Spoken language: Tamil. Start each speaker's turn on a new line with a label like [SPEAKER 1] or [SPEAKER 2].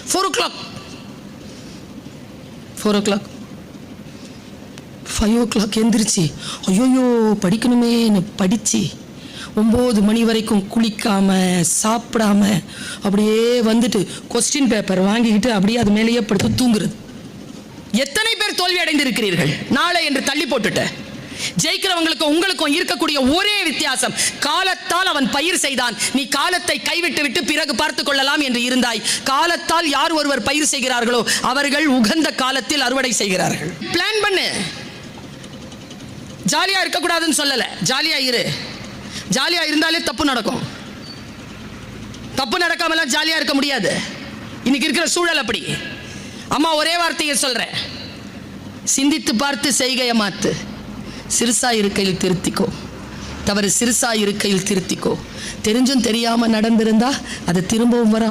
[SPEAKER 1] 4 o'clock 5 o'clock எந்திரிச்சு ஐயோயோ படிக்கணுமே படிச்சு 9 மணி வரைக்கும் குளிக்காம சாப்பிடாம அப்படியே வந்துட்டு கொஸ்டின் பேப்பர் வாங்கிக்கிட்டு அப்படியே அது மேலேயே படுத்து தூங்குறது. எத்தனை பேர் தோல்வி அடைந்திருக்கிறீர்கள்? நாளை என்று தள்ளி போட்டுட்ட. ஜெயிக்கிறவங்களுக்கும் உங்களுக்கும் இருக்கக்கூடிய ஒரே வித்தியாசம், காலத்தால் அவன் பயிர் செய்தான், நீ காலத்தை கைவிட்டு விட்டு பிறகு பார்த்துக் கொள்ளலாம் என்று இருந்தாய். காலத்தால் யார் ஒருவர் பயிர் செய்கிறார்களோ அவர்கள் உகந்த காலத்தில் அறுவடை செய்கிறார்கள். பிளான் பண்ணு. ஜாலியா இருக்கக்கூடாதுன்னு சொல்லல, ஜாலியா இரு. ஜாலியா இருந்தாலே தப்பு நடக்கும். தப்பு நடக்காமலாம் ஜாலியா இருக்க முடியாது. இன்னைக்கு இருக்கிற சூழல் அப்படி. அம்மா ஒரே வார்த்தையை சொல்றேன், சிந்தித்து பார்த்து செய்கையை மாத்து. சிறுசா இருக்கையில் திருத்திக்கோ, தவறு சிறுசா இருக்கையில் திருத்திக்கோ. தெரிஞ்சும் தெரியாம நடந்திருந்தா அது திரும்பவும் வர